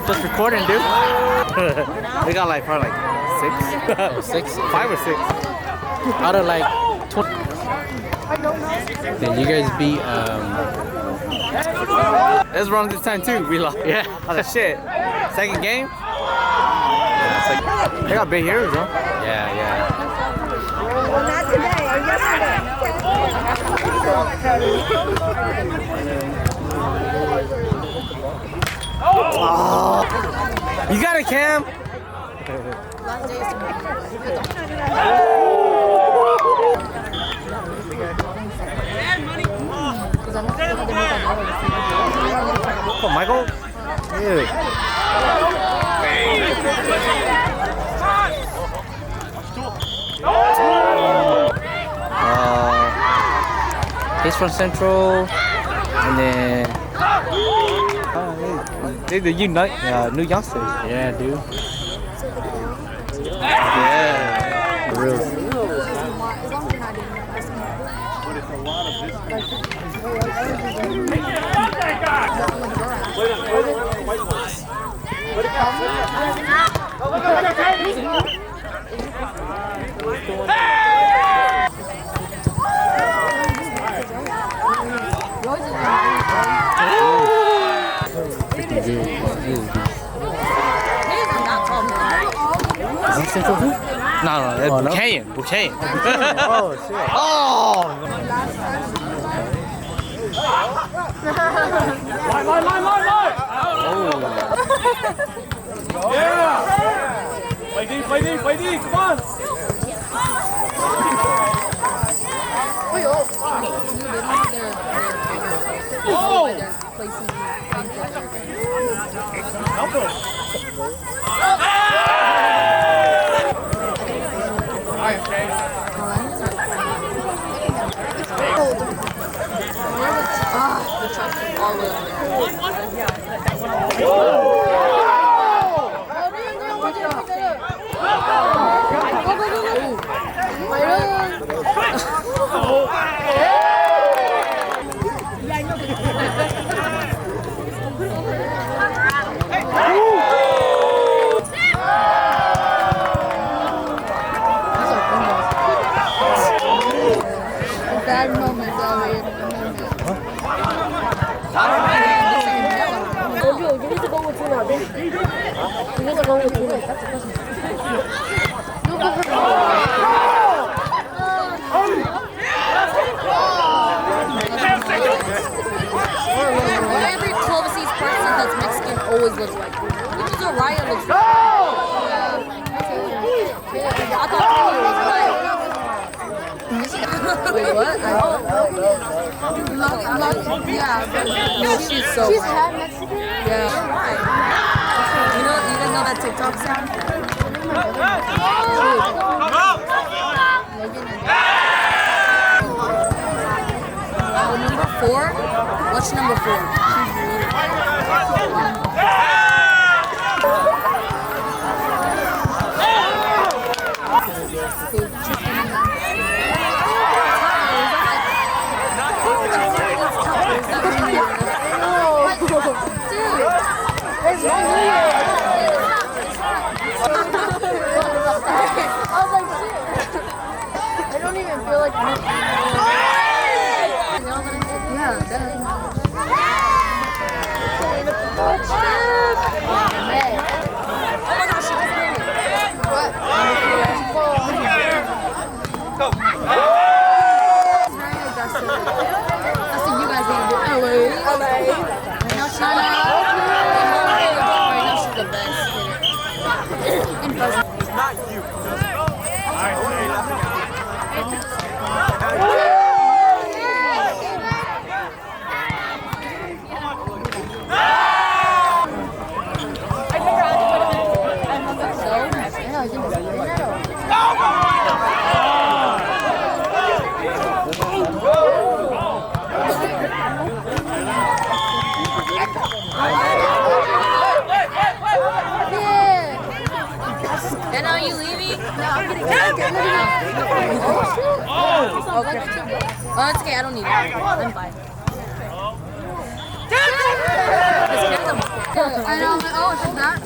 Just recording, dude. We got like probably like 6, 5 or 6 out of like 20. Did you guys beat It's wrong this time too. We lost. Yeah. Oh shit. Second game. They got big heroes, though. Yeah. Well, not today or yesterday. Oh. You got it, Cam. Oh, Michael. Ew. He's from Central, and then they're the new youngsters. Yeah, dude. Yeah, for real. Is he Central too? No, Buchanan. Oh, shit. Oh! Yeah! Play D, come on! Oh! Bad moment, 여기서 너무 주면 안 돼? 여기서 너무 주면 Every Clovis person that's Mexican always looks like you. Which is what Ryan looks like. I thought Ryan was white. Wait, what? Yeah, she's so She's white. half Mexican? Yeah. You guys know that TikTok sound? Number 4? What's number 4? I don't even feel like And are you leaving? No, I'm getting Okay. Oh, it's okay. I don't need it. I'm fine. Just carry them. I know, I'm like, oh, it's not.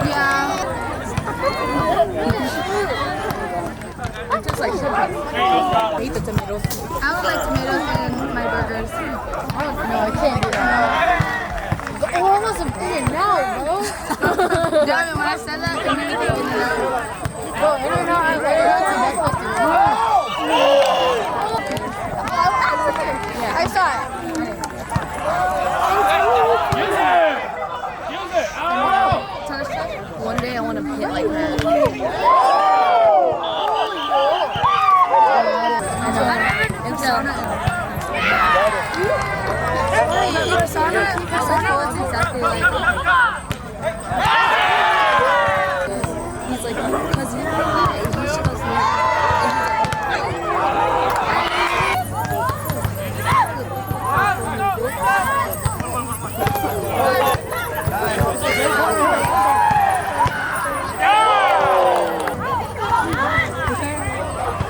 Yeah. It tastes like sugar. I hate the tomatoes. I don't like tomatoes in my burgers. No, I can't do that. Oh, I wasn't thinking now, bro. Damn it, when I said that, it made me think in and out. Bro, I don't know how to get it. I saw it. Tasha, one day I want to hit like her. Persona looks exactly like he's like, because he shows me.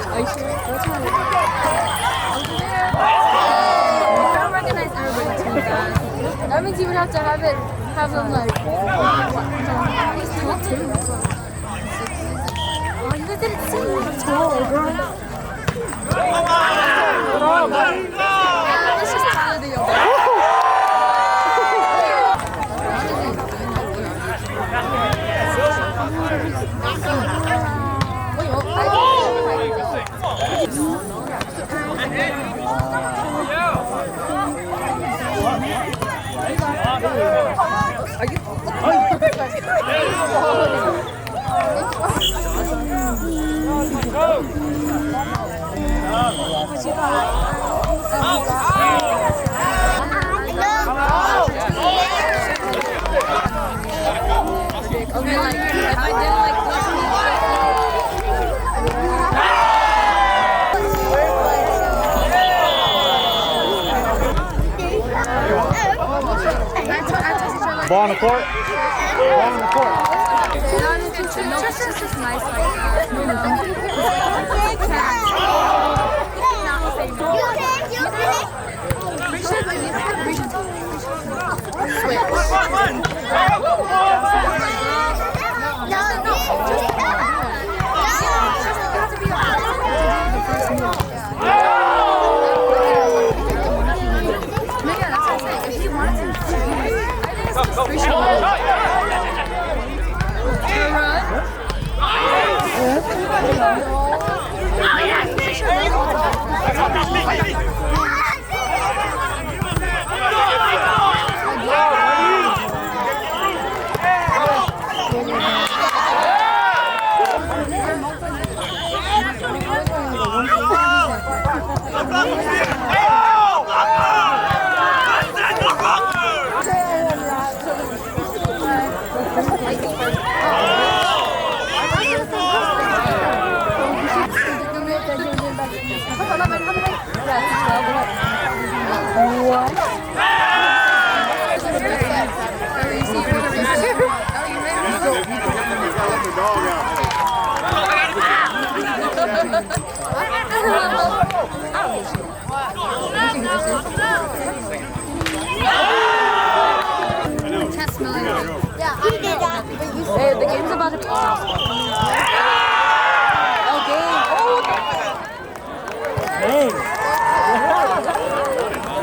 Are you sure? I don't recognize everybody too fast. That means you would have to have them like. He's tall too. Oh, you guys didn't see me. I'm tall, girl. Yeah, it's just taller than your Okay, like, if I didn't like Ball on the court. Ball on the court. no, it's just nice like that. Test million.